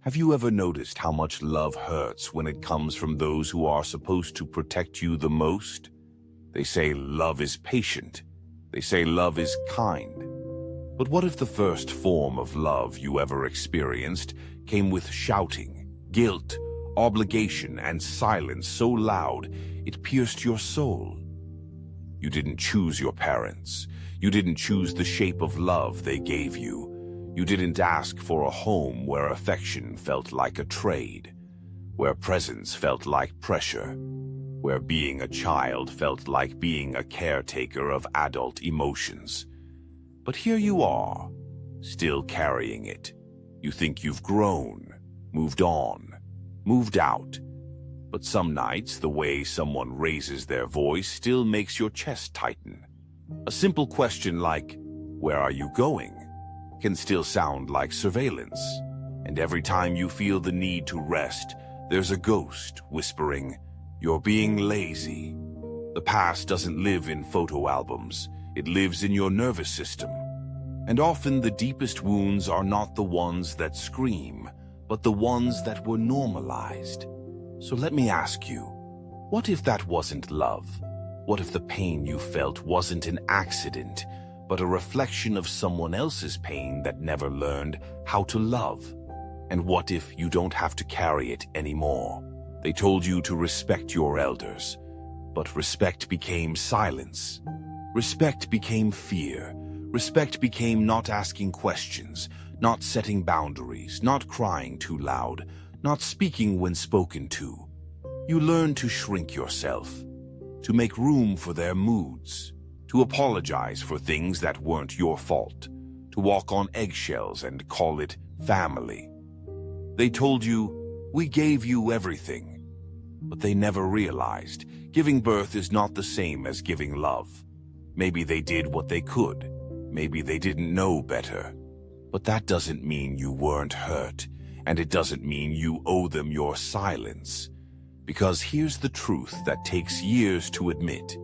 Have you ever noticed how much love hurts when it comes from those who are supposed to protect you the most? They say love is patient. They say love is kind. But what if the first form of love you ever experienced came with shouting, guilt, obligation, and silence so loud it pierced your soul? You didn't choose your parents. You didn't choose the shape of love they gave you. You didn't ask for a home where affection felt like a trade, where presence felt like pressure, where being a child felt like being a caretaker of adult emotions. But here you are, still carrying it. You think you've grown, moved on, moved out. But some nights, the way someone raises their voice still makes your chest tighten. A simple question like, "Where are you going?" can still sound like surveillance. And every time you feel the need to rest, there's a ghost whispering, "You're being lazy." The past doesn't live in photo albums. It lives in your nervous system. And often the deepest wounds are not the ones that scream, but the ones that were normalized. So let me ask you, what if that wasn't love? What if the pain you felt wasn't an accident, but a reflection of someone else's pain that never learned how to love? And what if you don't have to carry it anymore? They told you to respect your elders, but respect became silence. Respect became fear. Respect became not asking questions, not setting boundaries, not crying too loud, not speaking when spoken to. You learned to shrink yourself, to make room for their moods, to apologize for things that weren't your fault, to walk on eggshells and call it family. They told you, "We gave you everything," but they never realized giving birth is not the same as giving love. Maybe they did what they could. Maybe they didn't know better. But that doesn't mean you weren't hurt, and it doesn't mean you owe them your silence. Because here's the truth that takes years to admit.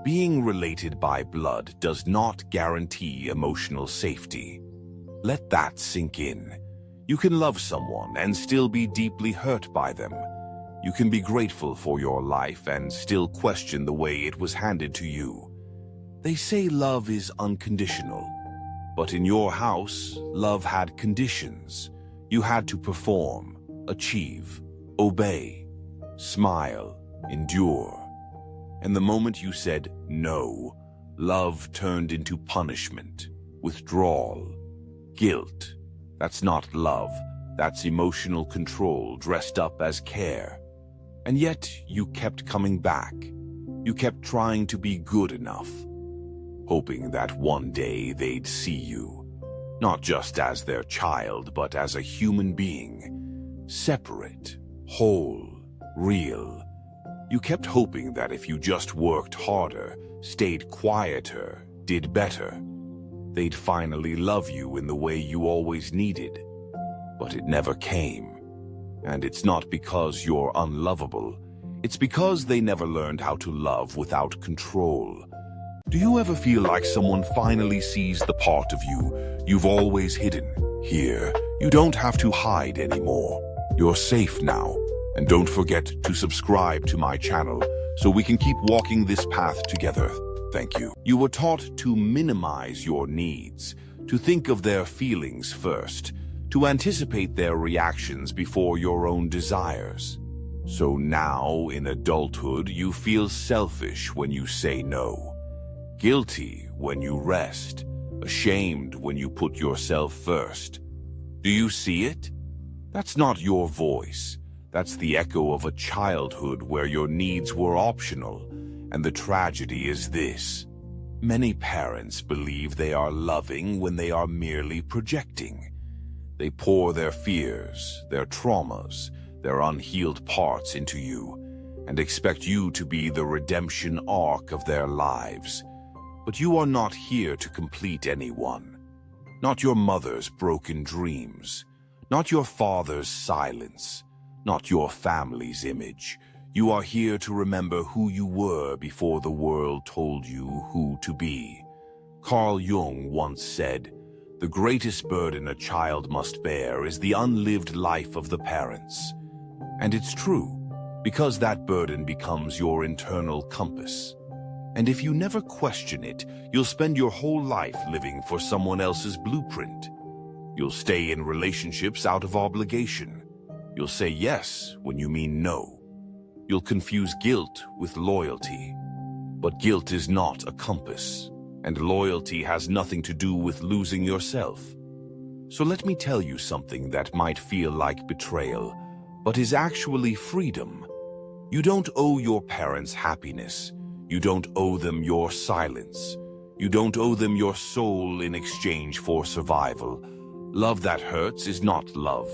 Being related by blood does not guarantee emotional safety. Let that sink in. You can love someone and still be deeply hurt by them. You can be grateful for your life and still question the way it was handed to you. They say love is unconditional, but in your house, love had conditions. You had to perform, achieve, obey, smile, endure. And the moment you said no, love turned into punishment, withdrawal, guilt. That's not love. That's emotional control dressed up as care. And yet you kept coming back. You kept trying to be good enough, hoping that one day they'd see you, not just as their child, but as a human being, separate, whole, real. You kept hoping that if you just worked harder, stayed quieter, did better, they'd finally love you in the way you always needed. But it never came. And it's not because you're unlovable. It's because they never learned how to love without control. Do you ever feel like someone finally sees the part of you you've always hidden? Here, you don't have to hide anymore. You're safe now. And don't forget to subscribe to my channel so we can keep walking this path together. Thank you. You were taught to minimize your needs, to think of their feelings first, to anticipate their reactions before your own desires. So now, in adulthood, you feel selfish when you say no, guilty when you rest, ashamed when you put yourself first. Do you see it? That's not your voice. That's the echo of a childhood where your needs were optional. And the tragedy is this. Many parents believe they are loving when they are merely projecting. They pour their fears, their traumas, their unhealed parts into you, and expect you to be the redemption arc of their lives. But you are not here to complete anyone. Not your mother's broken dreams, not your father's silence, not your family's image. You are here to remember who you were before the world told you who to be. Carl Jung once said, The greatest burden a child must bear is the unlived life of the parents. And it's true, because that burden becomes your internal compass. And if you never question it, you'll spend your whole life living for someone else's blueprint. You'll stay in relationships out of obligation. You'll say yes when you mean no. You'll confuse guilt with loyalty. But guilt is not a compass, and loyalty has nothing to do with losing yourself. So let me tell you something that might feel like betrayal, but is actually freedom. You don't owe your parents happiness. You don't owe them your silence. You don't owe them your soul in exchange for survival. Love that hurts is not love.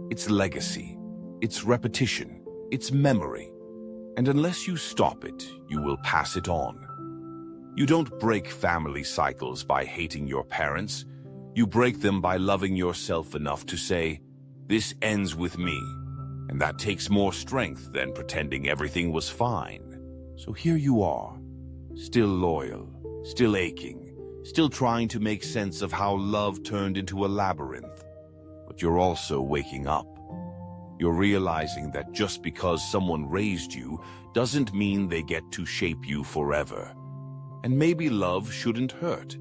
It's legacy. It's repetition. It's memory. And unless you stop it, you will pass it on. You don't break family cycles by hating your parents. You break them by loving yourself enough to say, "This ends with me." And that takes more strength than pretending everything was fine. So here you are, still loyal, still aching, still trying to make sense of how love turned into a labyrinth. But you're also waking up. You're realizing that just because someone raised you doesn't mean they get to shape you forever. And maybe love shouldn't hurt.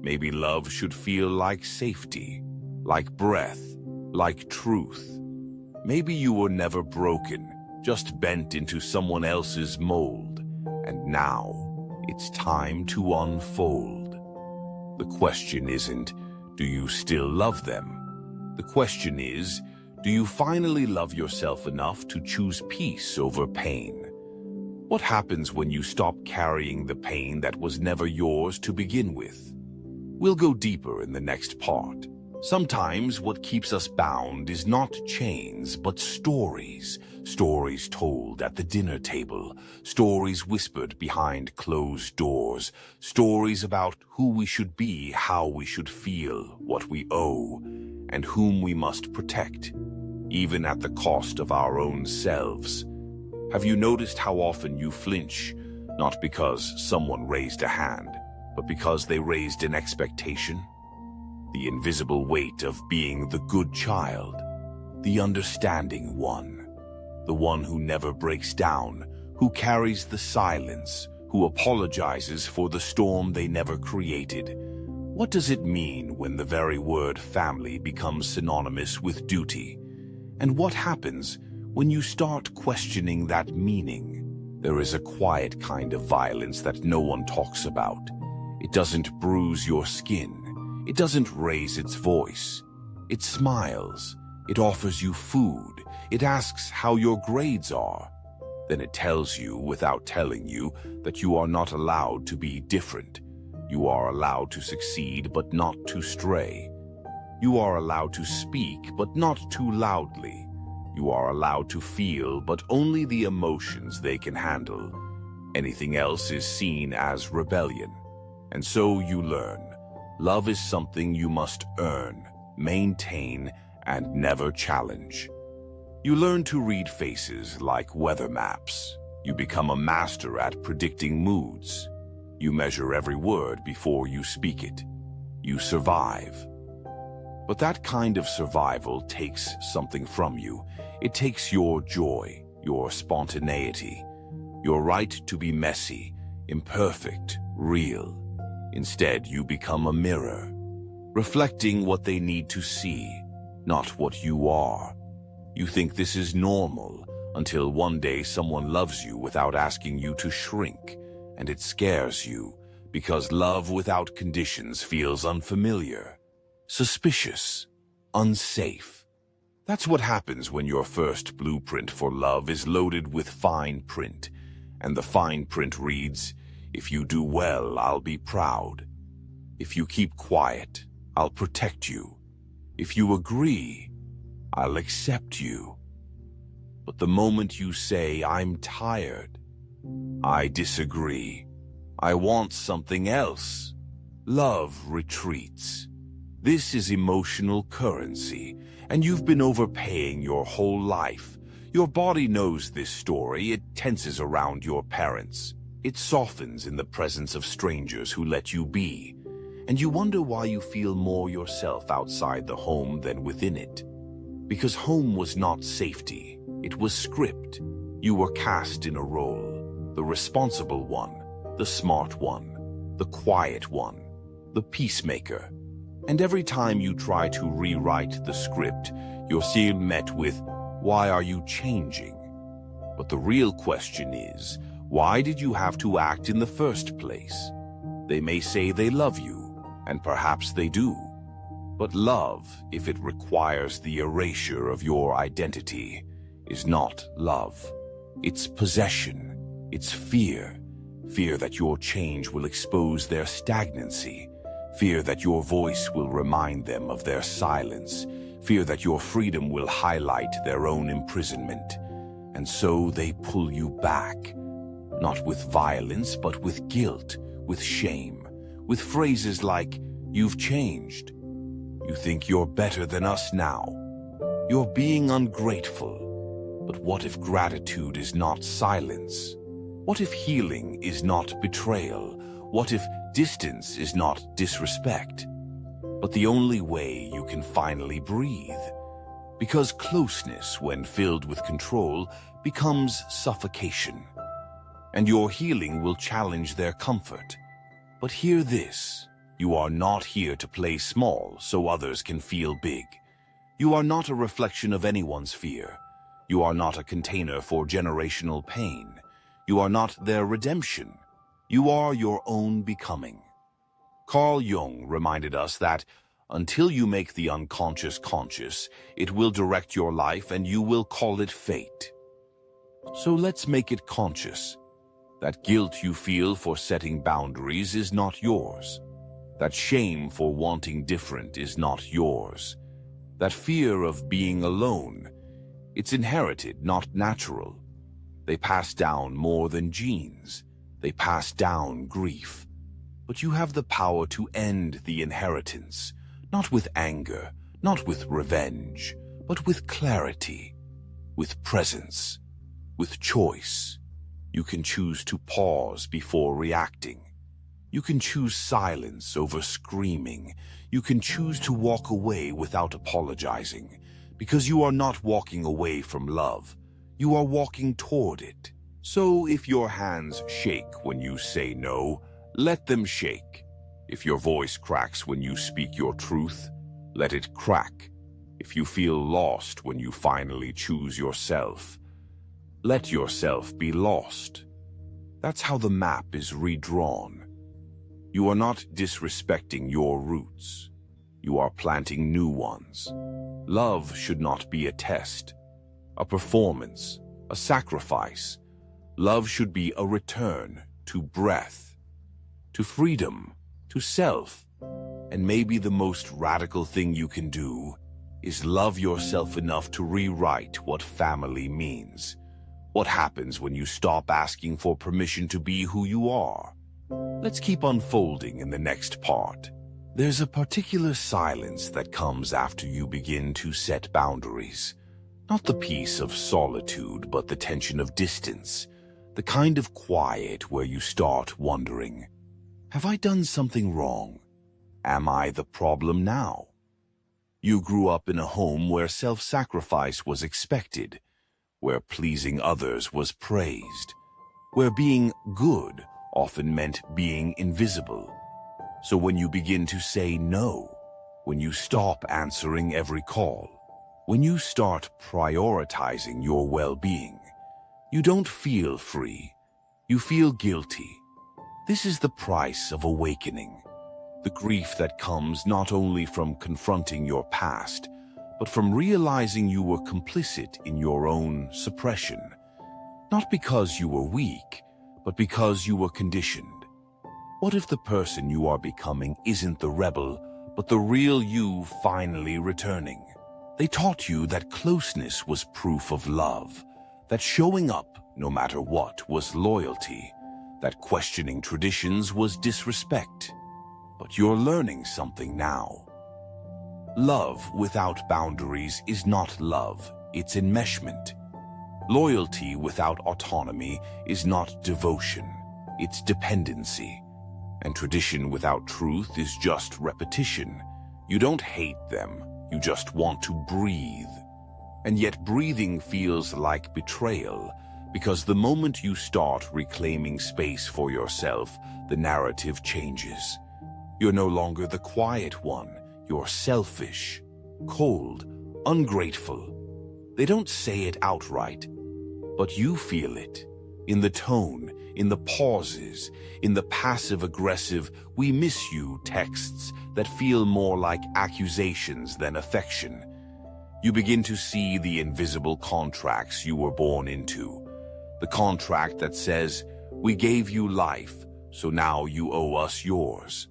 Maybe love should feel like safety, like breath, like truth. Maybe you were never broken, just bent into someone else's mold. And now, it's time to unfold. The question isn't, do you still love them? The question is, do you finally love yourself enough to choose peace over pain? What happens when you stop carrying the pain that was never yours to begin with? We'll go deeper in the next part. Sometimes what keeps us bound is not chains, but stories. Stories told at the dinner table. Stories whispered behind closed doors. Stories about who we should be, how we should feel, what we owe, and whom we must protect, even at the cost of our own selves. Have you noticed how often you flinch, not because someone raised a hand, but because they raised an expectation? The invisible weight of being the good child, the understanding one, the one who never breaks down, who carries the silence, who apologizes for the storm they never created. What does it mean when the very word family becomes synonymous with duty? And what happens when you start questioning that meaning? There is a quiet kind of violence that no one talks about. It doesn't bruise your skin. It doesn't raise its voice. It smiles. It offers you food. It asks how your grades are. Then it tells you, without telling you, that you are not allowed to be different. You are allowed to succeed, but not to stray. You are allowed to speak, but not too loudly. You are allowed to feel, but only the emotions they can handle. Anything else is seen as rebellion. And so you learn. Love is something you must earn, maintain, and never challenge. You learn to read faces like weather maps. You become a master at predicting moods. You measure every word before you speak it. You survive. But that kind of survival takes something from you. It takes your joy, your spontaneity, your right to be messy, imperfect, real. Instead, you become a mirror, reflecting what they need to see, not what you are. You think this is normal until one day someone loves you without asking you to shrink, and it scares you because love without conditions feels unfamiliar, suspicious, unsafe. That's what happens when your first blueprint for love is loaded with fine print, and the fine print reads, "If you do well, I'll be proud. If you keep quiet, I'll protect you. If you agree, I'll accept you." But the moment you say, "I'm tired, I disagree, I want something else," love retreats. This is emotional currency, and you've been overpaying your whole life. Your body knows this story. It tenses around your parents. It softens in the presence of strangers who let you be. And you wonder why you feel more yourself outside the home than within it. Because home was not safety, it was script. You were cast in a role, the responsible one, the smart one, the quiet one, the peacemaker. And every time you try to rewrite the script, you're still met with, why are you changing? But the real question is, why did you have to act in the first place? They may say they love you, and perhaps they do. But love, if it requires the erasure of your identity, is not love. It's possession. It's fear. Fear that your change will expose their stagnancy. Fear that your voice will remind them of their silence. Fear that your freedom will highlight their own imprisonment. And so they pull you back, not with violence, but with guilt, with shame, with phrases like, "You've changed. You think you're better than us now. You're being ungrateful." But what if gratitude is not silence? What if healing is not betrayal? What if distance is not disrespect? But the only way you can finally breathe. Because closeness, when filled with control, becomes suffocation. And your healing will challenge their comfort. But hear this, you are not here to play small so others can feel big. You are not a reflection of anyone's fear. You are not a container for generational pain. You are not their redemption. You are your own becoming. Carl Jung reminded us that until you make the unconscious conscious, it will direct your life and you will call it fate. So let's make it conscious. That guilt you feel for setting boundaries is not yours. That shame for wanting different is not yours. That fear of being alone, it's inherited, not natural. They pass down more than genes. They pass down grief. But you have the power to end the inheritance. Not with anger, not with revenge, but with clarity, with presence, with choice. You can choose to pause before reacting. You can choose silence over screaming. You can choose to walk away without apologizing, because you are not walking away from love. You are walking toward it. So if your hands shake when you say no, let them shake. If your voice cracks when you speak your truth, let it crack. If you feel lost when you finally choose yourself, let yourself be lost. That's how the map is redrawn. You are not disrespecting your roots. You are planting new ones. Love should not be a test, a performance, a sacrifice. Love should be a return to breath, to freedom, to self. And maybe the most radical thing you can do is love yourself enough to rewrite what family means. What happens when you stop asking for permission to be who you are? Let's keep unfolding in the next part. There's a particular silence that comes after you begin to set boundaries. Not the peace of solitude, but the tension of distance. The kind of quiet where you start wondering, have I done something wrong? Am I the problem now? You grew up in a home where self-sacrifice was expected, where pleasing others was praised, where being good often meant being invisible. So when you begin to say no, when you stop answering every call, when you start prioritizing your well-being, you don't feel free, you feel guilty. This is the price of awakening. The grief that comes not only from confronting your past, but from realizing you were complicit in your own suppression. Not because you were weak, but because you were conditioned. What if the person you are becoming isn't the rebel, but the real you finally returning? They taught you that closeness was proof of love, that showing up, no matter what, was loyalty, that questioning traditions was disrespect. But you're learning something now. Love without boundaries is not love, it's enmeshment. Loyalty without autonomy is not devotion, it's dependency. And tradition without truth is just repetition. You don't hate them, you just want to breathe. And yet breathing feels like betrayal, because the moment you start reclaiming space for yourself, the narrative changes. You're no longer the quiet one. You're selfish, cold, ungrateful. They don't say it outright, but you feel it. In the tone, in the pauses, in the passive-aggressive "we miss you" texts that feel more like accusations than affection. You begin to see the invisible contracts you were born into. The contract that says, "We gave you life, so now you owe us yours."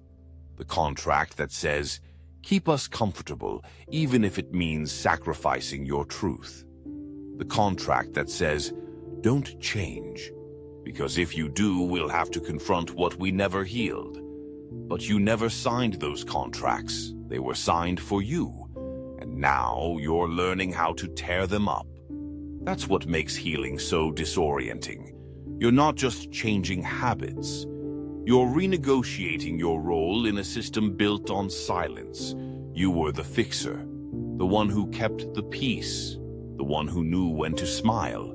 The contract that says, "Keep us comfortable, even if it means sacrificing your truth." The contract that says, "Don't change, because if you do, we'll have to confront what we never healed." But you never signed those contracts. They were signed for you. And now you're learning how to tear them up. That's what makes healing so disorienting. You're not just changing habits. You're renegotiating your role in a system built on silence. You were the fixer, the one who kept the peace, the one who knew when to smile,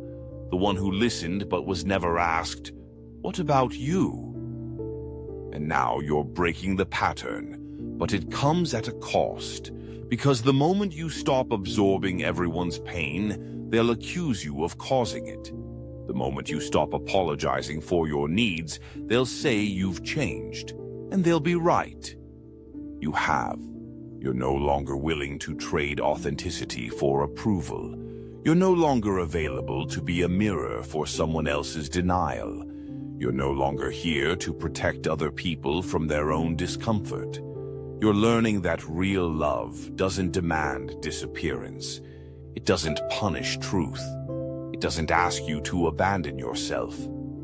the one who listened but was never asked, "What about you?" And now you're breaking the pattern, but it comes at a cost. Because the moment you stop absorbing everyone's pain, they'll accuse you of causing it. The moment you stop apologizing for your needs, they'll say you've changed, and they'll be right. You have. You're no longer willing to trade authenticity for approval. You're no longer available to be a mirror for someone else's denial. You're no longer here to protect other people from their own discomfort. You're learning that real love doesn't demand disappearance. It doesn't punish truth. It doesn't ask you to abandon yourself.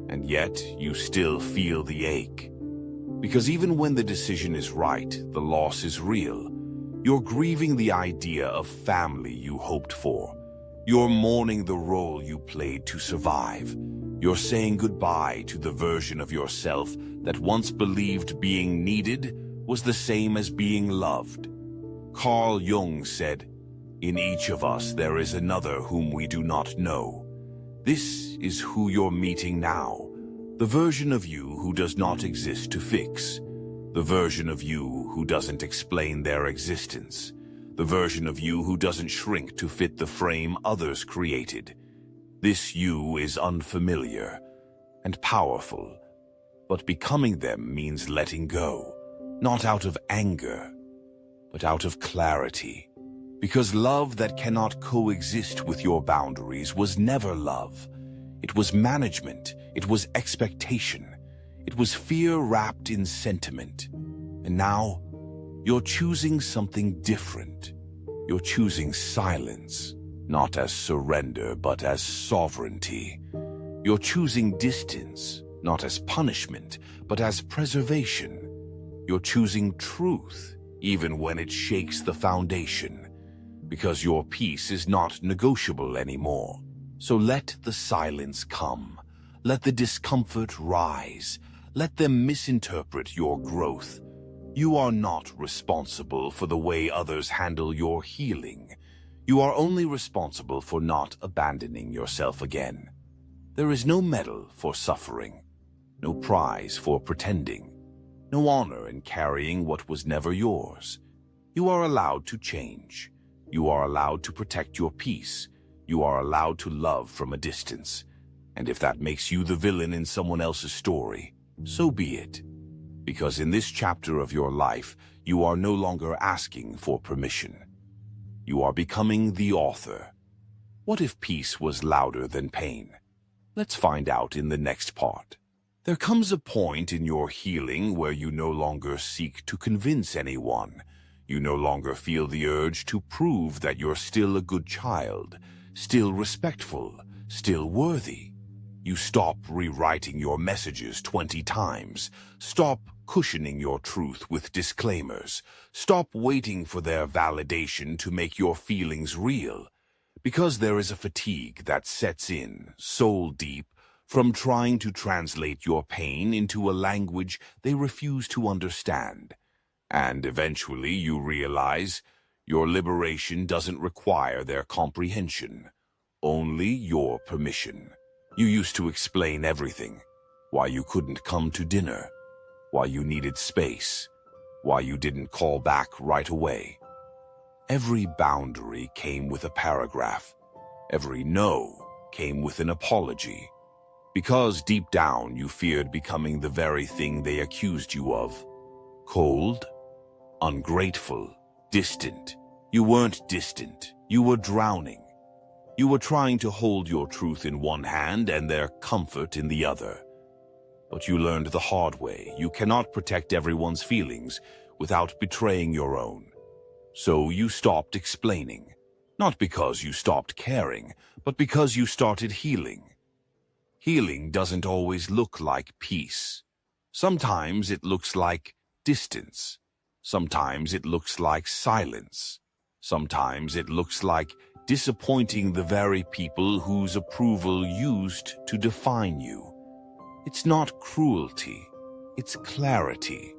And yet, you still feel the ache. Because even when the decision is right, the loss is real. You're grieving the idea of family you hoped for. You're mourning the role you played to survive. You're saying goodbye to the version of yourself that once believed being needed was the same as being loved. Carl Jung said, "In each of us there is another whom we do not know." This is who you're meeting now, the version of you who does not exist to fix, the version of you who doesn't explain their existence, the version of you who doesn't shrink to fit the frame others created. This you is unfamiliar and powerful, but becoming them means letting go. Not out of anger, but out of clarity. Because love that cannot coexist with your boundaries was never love. It was management. It was expectation. It was fear wrapped in sentiment. And now, you're choosing something different. You're choosing silence, not as surrender, but as sovereignty. You're choosing distance, not as punishment, but as preservation. You're choosing truth, even when it shakes the foundation, because your peace is not negotiable anymore. So let the silence come. Let the discomfort rise. Let them misinterpret your growth. You are not responsible for the way others handle your healing. You are only responsible for not abandoning yourself again. There is no medal for suffering, no prize for pretending. No honor in carrying what was never yours. You are allowed to change. You are allowed to protect your peace. You are allowed to love from a distance. And if that makes you the villain in someone else's story, so be it. Because in this chapter of your life, you are no longer asking for permission. You are becoming the author. What if peace was louder than pain? Let's find out in the next part. There comes a point in your healing where you no longer seek to convince anyone. You no longer feel the urge to prove that you're still a good child, still respectful, still worthy. You stop rewriting your messages 20 times. Stop cushioning your truth with disclaimers. Stop waiting for their validation to make your feelings real. Because there is a fatigue that sets in, soul deep, from trying to translate your pain into a language they refuse to understand. And eventually you realize your liberation doesn't require their comprehension, only your permission. You used to explain everything: why you couldn't come to dinner, why you needed space, why you didn't call back right away. Every boundary came with a paragraph. Every no came with an apology. Because deep down you feared becoming the very thing they accused you of. Cold, ungrateful, distant. You weren't distant. You were drowning. You were trying to hold your truth in one hand and their comfort in the other. But you learned the hard way. You cannot protect everyone's feelings without betraying your own. So you stopped explaining. Not because you stopped caring, but because you started healing. Healing doesn't always look like peace. Sometimes it looks like distance. Sometimes it looks like silence. Sometimes it looks like disappointing the very people whose approval used to define you. It's not cruelty, it's clarity.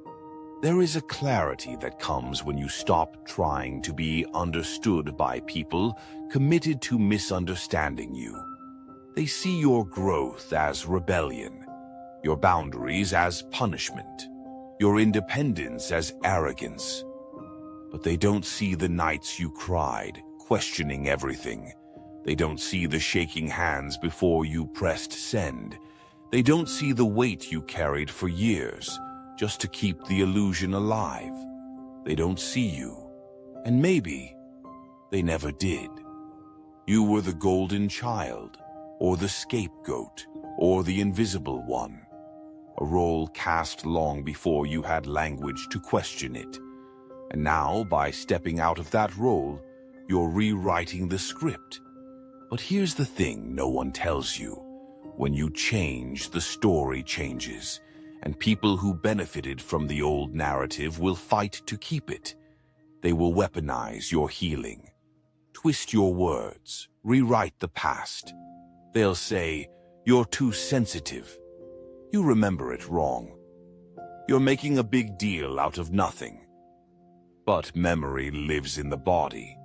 There is a clarity that comes when you stop trying to be understood by people committed to misunderstanding you. They see your growth as rebellion, your boundaries as punishment, your independence as arrogance. But they don't see the nights you cried, questioning everything. They don't see the shaking hands before you pressed send. They don't see the weight you carried for years, just to keep the illusion alive. They don't see you, and maybe they never did. You were the golden child, or the scapegoat, or the invisible one. A role cast long before you had language to question it. And now, by stepping out of that role, you're rewriting the script. But here's the thing no one tells you. When you change, the story changes, and people who benefited from the old narrative will fight to keep it. They will weaponize your healing, twist your words, rewrite the past. They'll say, "You're too sensitive. You remember it wrong. You're making a big deal out of nothing." But memory lives in the body,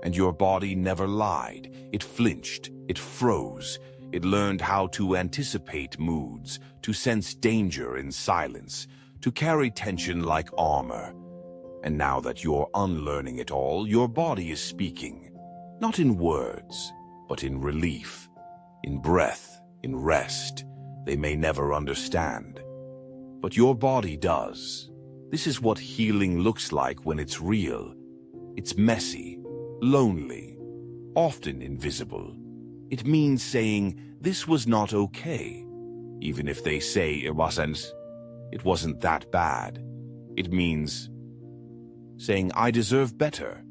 and your body never lied. It flinched, it froze, it learned how to anticipate moods, to sense danger in silence, to carry tension like armor. And now that you're unlearning it all, your body is speaking, not in words, but in relief, in breath, in rest. They may never understand, but your body does. This is what healing looks like when it's real. It's messy, lonely, often invisible. It means saying, "This was not okay," even if they say it wasn't that bad. It means saying, "I deserve better,"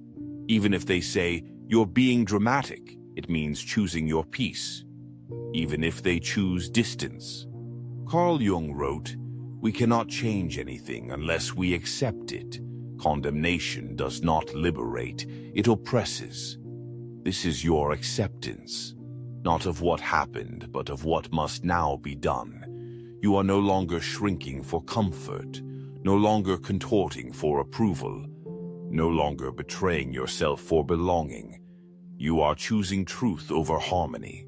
even if they say, "You're being dramatic." It means choosing your peace, even if they choose distance. Carl Jung wrote, "We cannot change anything unless we accept it. Condemnation does not liberate, it oppresses." This is your acceptance, not of what happened, but of what must now be done. You are no longer shrinking for comfort, no longer contorting for approval, no longer betraying yourself for belonging. You are choosing truth over harmony,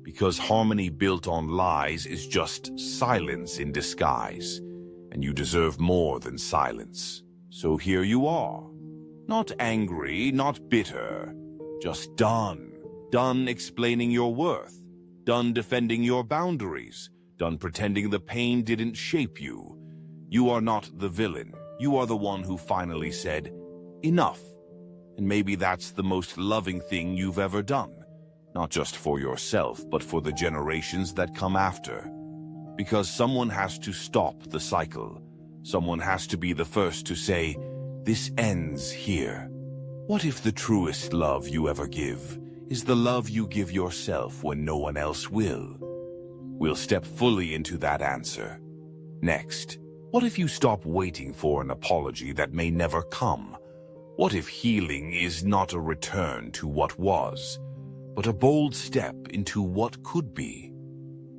because harmony built on lies is just silence in disguise, and you deserve more than silence. So here you are, not angry, not bitter, just done. Done explaining your worth, done defending your boundaries, done pretending the pain didn't shape you. You are not the villain. You are the one who finally said, "Enough." And maybe that's the most loving thing you've ever done. Not just for yourself, but for the generations that come after. Because someone has to stop the cycle. Someone has to be the first to say, "This ends here." What if the truest love you ever give is the love you give yourself when no one else will? We'll step fully into that answer. Next, what if you stop waiting for an apology that may never come? What if healing is not a return to what was, but a bold step into what could be?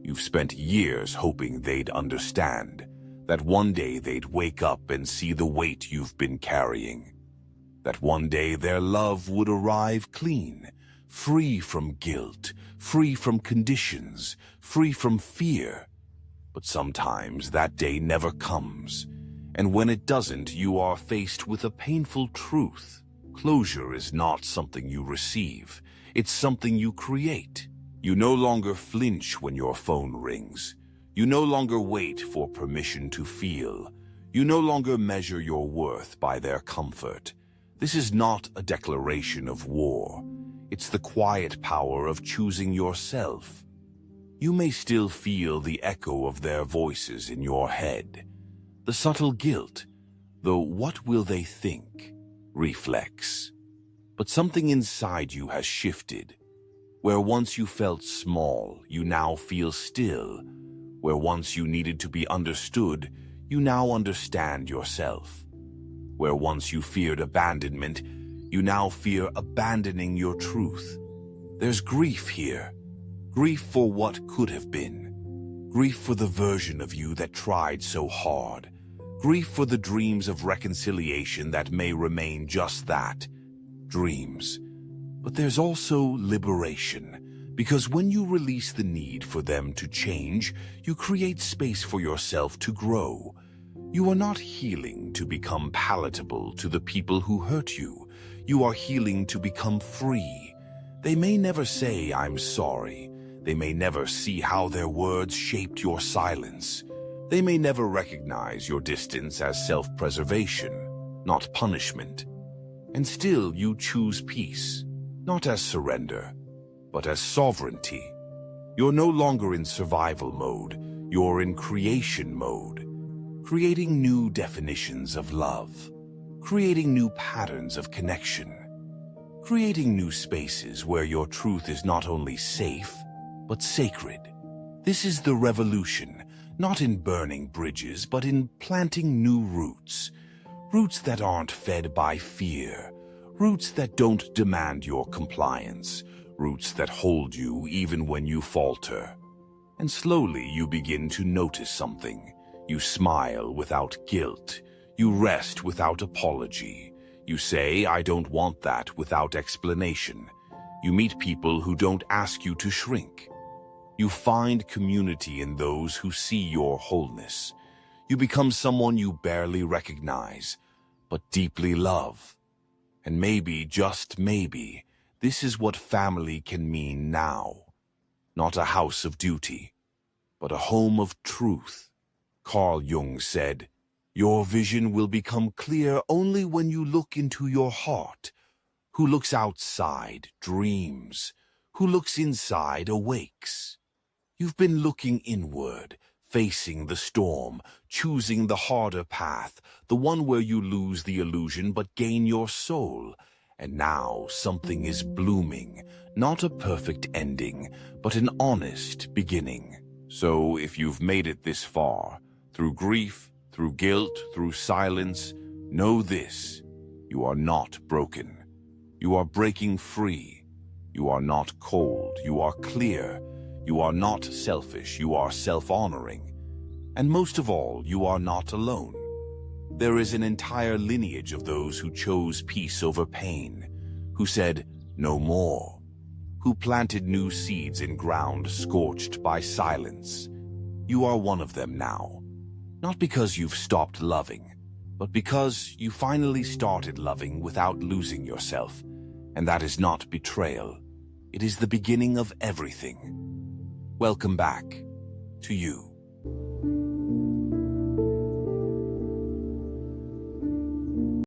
You've spent years hoping they'd understand, that one day they'd wake up and see the weight you've been carrying. That one day their love would arrive clean, free from guilt, free from conditions, free from fear. But sometimes that day never comes, and when it doesn't, you are faced with a painful truth. Closure is not something you receive, it's something you create. You no longer flinch when your phone rings. You no longer wait for permission to feel. You no longer measure your worth by their comfort. This is not a declaration of war. It's the quiet power of choosing yourself. You may still feel the echo of their voices in your head. The subtle guilt, the "what will they think?" reflex. But something inside you has shifted. Where once you felt small, you now feel still. Where once you needed to be understood, you now understand yourself. Where once you feared abandonment, you now fear abandoning your truth. There's grief here. Grief for what could have been. Grief for the version of you that tried so hard. Grief for the dreams of reconciliation that may remain just that, dreams. But there's also liberation, because when you release the need for them to change, you create space for yourself to grow. You are not healing to become palatable to the people who hurt you. You are healing to become free. They may never say, "I'm sorry." They may never see how their words shaped your silence. They may never recognize your distance as self-preservation, not punishment. And still you choose peace, not as surrender, but as sovereignty. You're no longer in survival mode, you're in creation mode. Creating new definitions of love, creating new patterns of connection, creating new spaces where your truth is not only safe, but sacred. This is the revolution, not in burning bridges, but in planting new roots. Roots that aren't fed by fear. Roots that don't demand your compliance. Roots that hold you even when you falter. And slowly you begin to notice something. You smile without guilt. You rest without apology. You say, "I don't want that," without explanation. You meet people who don't ask you to shrink. You find community in those who see your wholeness. You become someone you barely recognize, but deeply love. And maybe, just maybe, this is what family can mean now. Not a house of duty, but a home of truth. Carl Jung said, "Your vision will become clear only when you look into your heart. Who looks outside dreams. Who looks inside awakes." You've been looking inward, facing the storm, choosing the harder path, the one where you lose the illusion but gain your soul. And now something is blooming, not a perfect ending, but an honest beginning. So if you've made it this far, through grief, through guilt, through silence, know this: you are not broken. You are breaking free. You are not cold. You are clear. You are not selfish. You are self-honoring. And most of all, you are not alone. There is an entire lineage of those who chose peace over pain, who said, "No more," who planted new seeds in ground scorched by silence. You are one of them now. Not because you've stopped loving, but because you finally started loving without losing yourself. And that is not betrayal. It is the beginning of everything. Welcome back to you.